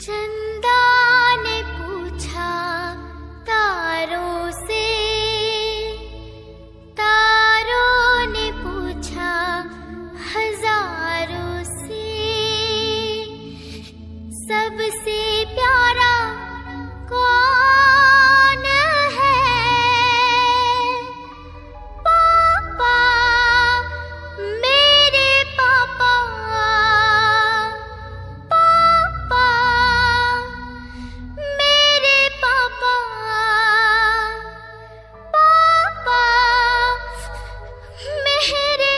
चंदा ने पूछा तारों से, तारों ने पूछा हजारों से, सबसे प्यारा कौन है? पापा, मेरे पापा, पापा, मेरे पापा, पापा, मेरे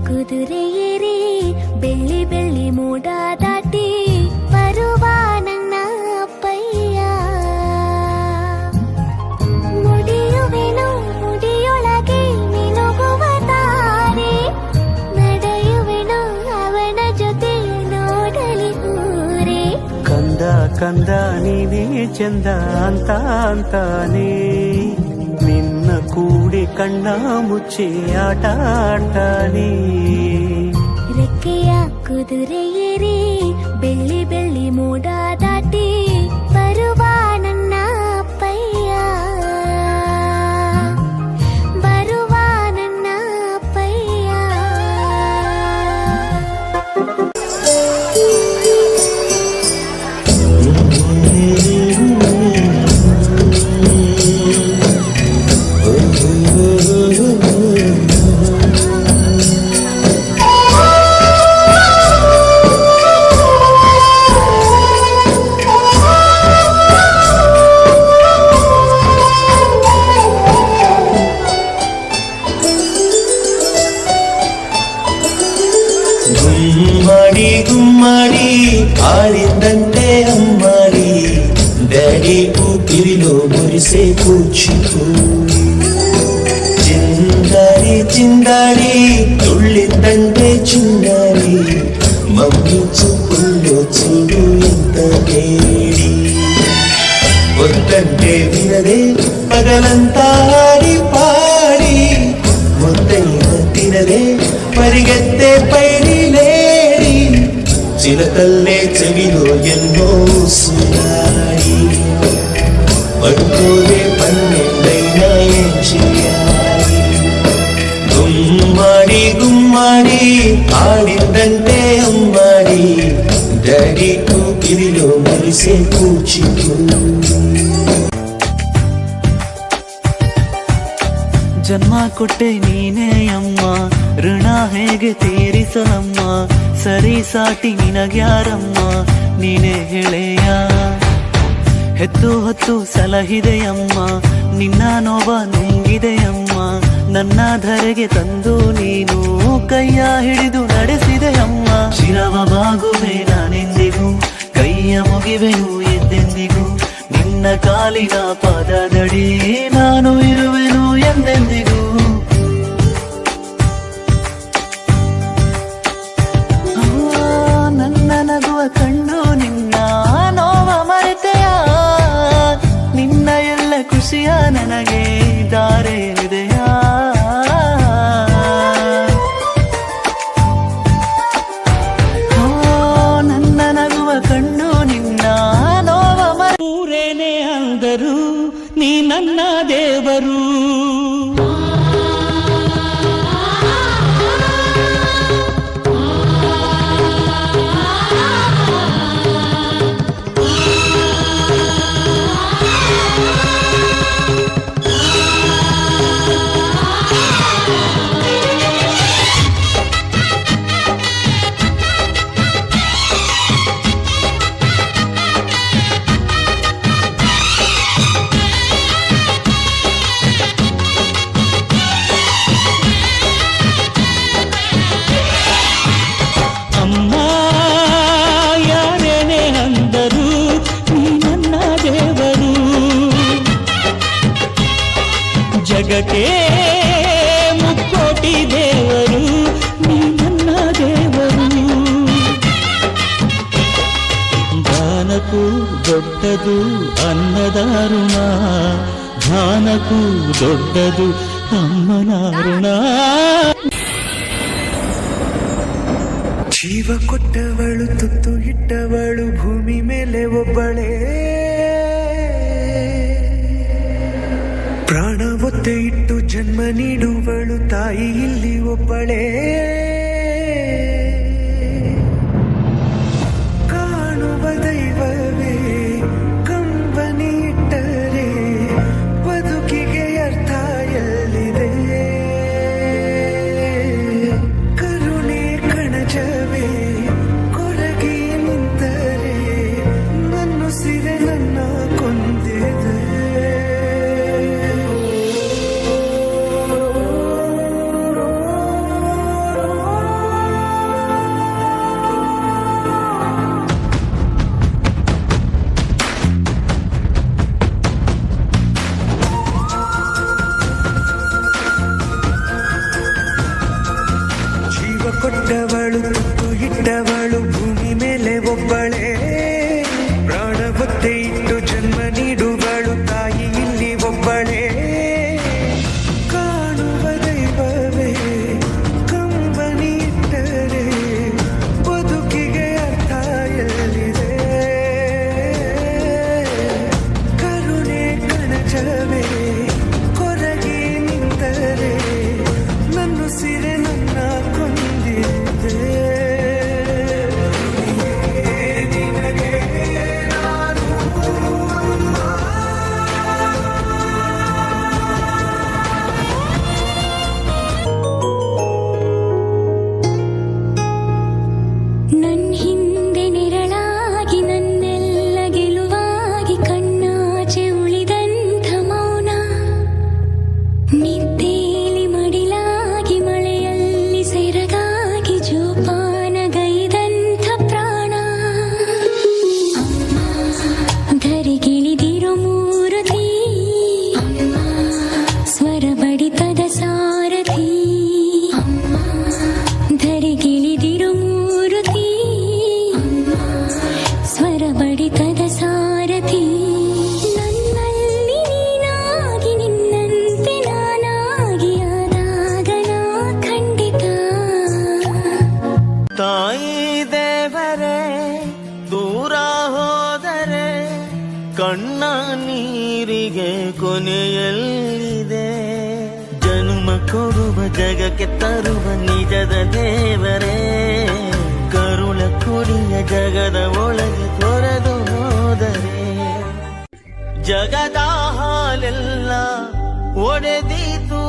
ಕುದುರೆಯೇರಿ ಬೆಳ್ಳಿ ಬೆಳ್ಳಿ ಮೋಡ ದಾಟಿ ಬರುವ ನನ್ನ ಅಪ್ಪಯ್ಯ, ಮುಡಿಯುವೆನು ಮುಡಿಯೊಳಗೆ ಮಿನುಗುವ ತಾರೆ, ನಡೆಯುವೆನು ಅವನ ಜೊತೆ ನೋಡಲಿ ಊರೇ. ಕಂದ ಕಂದ ನೀನೇ ಚಂದ ಅಂತ ಅಂತಾನೆ, ನಿನ್ನ ಕೂಡಿ ಕಣ್ಣ ಮುಚ್ಚಿ ಆಟ ಆಡ್ತಾನೆ. ರೆಕ್ಕೆಯ ಕುದುರೆಯೇರಿ ಬೆಳ್ಳಿ ಬೆಳ್ಳಿ ಮೋಡ ದಾಟಿ ಬರುವ ನನ್ನ ಅಪ್ಪಯ್ಯ, ಬರುವ ನನ್ನ ಅಪ್ಪಯ್ಯ. ಗುಮ್ಮಡಿ ಗುಮ್ಮಡಿ ಆಡಿದಂತೆ ಅಮ್ಮಡಿ, ಡ್ಯಾಡಿ ಕೂಗಿರಿలో ಮುರಿಸೆ ಕೂಚಿಪೂಡಿ, చిందాడి చిందాడి తుళ్ళిందంటే చిన్నాడి, మమ్మీ చూపుల్లో చూడు ఎంత వేడి, వద్దంటే వినదే పగలంతా ఆడి పాడి, ముద్దైన తినదే పరిగెత్తే పైడి లేడి, చిలకల్లే చెవిలో ఎన్నో సురాడి, పడుకోదే పన్నెండైనా ఏం చేయాలి. గుమ్మడి గుమ్మడి ఆడిందంటే అమ్మాడి, డాడీ కూకిరిలో మురిసే కూచిపూడి. ಜನ್ಮ ಕೊಟ್ಟೆ ನೀನೇ ಅಮ್ಮ, ಋಣ ಹೇಗೆ ತೀರಿಸಲಮ್ಮ, ಸರಿ ಸಾಟಿ ನಿನಗ್ಯಾರಮ್ಮ, ನೀನೇ ಹೇಳೆಯ. ಹೆತ್ತು ಹೊತ್ತು ಸಲಹಿದೆಯಮ್ಮ ನಿನ್ನ ನೋವ ನುಂಗಿದೆಯಮ್ಮ, ನನ್ನ ಧರೆಗೆ ತಂದು ನೀನು ಕೈಯ ಹಿಡಿದು ನಡೆಸಿದೆಯಮ್ಮ. ಶಿರವ ಬಾಗುವೆ ನಾನೆಂದಿಗೂ, ಕೈಯ ಮುಗಿವೆನು ಎಂದೆಂದಿಗೂ, ನಿನ್ನ ಕಾಲಿನ ಪಾದದಡಿ ನಾನು ಇರುವೆನು ಎಂದೆಂದಿಗೂ. ನನ್ನ ನಗುವ ಕಣ್ಣು ನಿನ್ನ ನೋವ ಮರೆತೆಯ, ನಿನ್ನ ಎಲ್ಲ ಖುಷಿಯ ನನಗೆ ದಾರೆ ಇದೆಯಾ. ನನ್ನ ನಗುವ ಕಣ್ಣು ನಿನ್ನ ನೋವ ಊರೇನೆ ಅಂದರು ನೀ ನನ್ನ ದೇವರು. ಜಗಕ್ಕೆ ಮುಕ್ಕೋಟಿ ದೇವರು ನೀ ನನ್ನ ದೇವರು. ದಾನಕ್ಕೂ ದೊಡ್ಡದು ಅನ್ನದಾರುಣ, ದಾನಕ್ಕೂ ದೊಡ್ಡದು ಅಮ್ಮನಾರುಣ. ಜೀವ ಕೊಟ್ಟವಳು ತುತ್ತು ಇಟ್ಟವಳು ಭೂಮಿ ಮೇಲೆ ಒಬ್ಬಳೇ, ಪ್ರಾಣ ಒತ್ತೆ ಇಟ್ಟು ಜನ್ಮ ನೀಡುವಳು ತಾಯಿ ಇಲ್ಲಿ ಒಬ್ಬಳೇ. ಕಾಣುವ ದೈವವೇ ಕಂಬನಿ ಇಟ್ಟರೆ ಬದುಕಿಗೆ ಅರ್ಥ ಎಲ್ಲಿದೆ. ಕರುಣೆ ಕಣಜವೇ ಕೊರಗಿ ನಿಂತರೆ ನನ್ನುಸಿರೆ ನನ್ನ ಕೊಂದಿದೆ. ಕೊಟ್ಟವಳು ತುತ್ತು ಇಟ್ಟವಳು ಭೂಮಿ ಮೇಲೆ ಒಬ್ಬಳೇ, ಪ್ರಾಣ ಒತ್ತೆ ಇಟ್ಟು ಜನ್ಮ ನೀಡುವಳು ತಾಯಿ ಇಲ್ಲಿ ಒಬ್ಬಳೇ. ಕಾಣುವ ದೈವವೇ ಕಂಬನಿ ಇಟ್ಟರೆ ಬದುಕಿಗೆ ಅರ್ಥ ಎಲ್ಲಿದೆ. ಕರುಣೆ ಕಣಜವೇ ಕೊರಗಿ ನಿಂತರೆ ನನ್ನುಸಿರೆ ನನ್ನ ಕಣ್ಣ ನೀರಿಗೆ ಕೊನೆಯಲ್ಲಿದೆ. ಜನ್ಮ ಕೊಡುವ ಜಗಕ್ಕೆ ತರುವ ನಿಜದ ದೇವರೇ, ಕರುಳ ಕುಡಿಯ ಜಗದ ಒಳಗೆ ತೊರೆದು ಹೋದರೆ ಜಗದ ಹಾಲೆಲ್ಲ ಒಡೆದೀತು.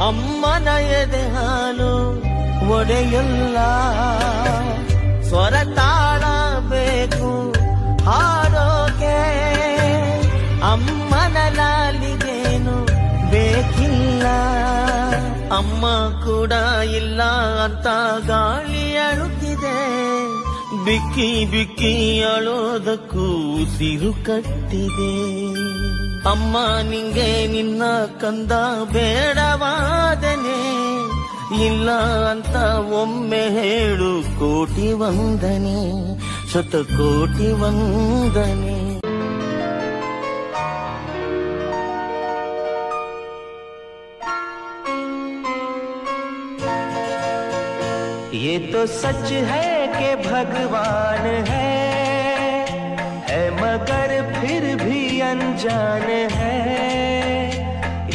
ಅಮ್ಮನ ಎದೆ ಹಾಲು ಒಡೆಯಲ್ಲ, ಸ್ವರ ತಾಳಬೇಕು ಹಾಡೋಕೆ ಅಮ್ಮನ ಕೂಡ ಇಲ್ಲ ಅಂತ ಗಾಳಿ ಅಳುತ್ತಿದೆ. ಬಿಕ್ಕಿ ಬಿಕ್ಕಿ ಅಳೋದಕ್ಕೂ ಉಸಿರು ಕಟ್ಟಿದೆ. ಅಮ್ಮ ನಿಂಗೆ ನಿನ್ನ ಕಂದ ಬೇಡವಾದನೆ, ಇಲ್ಲ ಅಂತ ಒಮ್ಮೆ ಹೇಳು ಕೋಟಿ ವಂದನೆ, ಶತಕೋಟಿ ವಂದನೆ. ये तो सच है कि भगवान है मगर फिर भी अनजान है.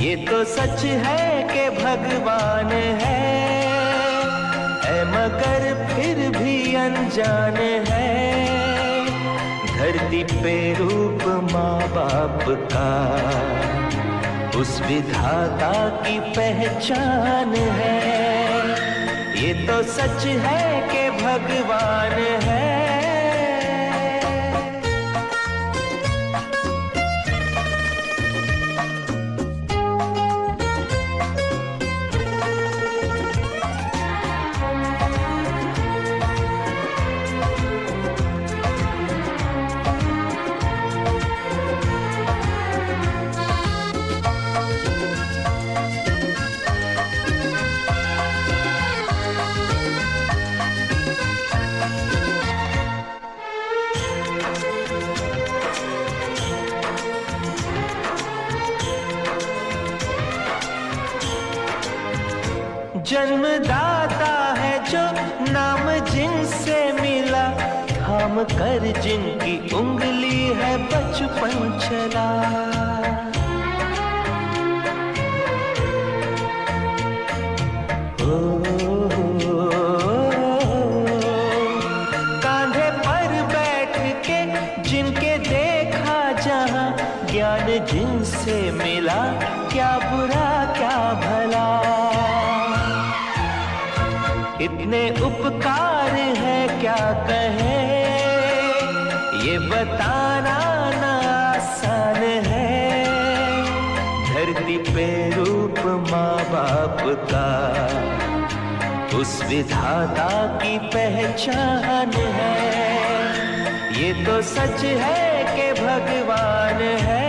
ये तो सच है कि भगवान है मगर फिर भी अनजान है. धरती पे रूप माँ बाप का उस विधाता की पहचान है. ये तो सच है कि भगवान है. जन्मदाता है जो नाम जिनसे मिला, थाम कर जिनकी उंगली है बचपन चला. कांधे पर बैठ के जिनके देखा जहां, ज्ञान जिनसे मिला क्या बुरा क्या भला. इतने उपकार है क्या कहे, ये बताना ना आसान है. धरती पे रूप माँ बाप का उस विधाता की पहचान है. ये तो सच है कि भगवान है.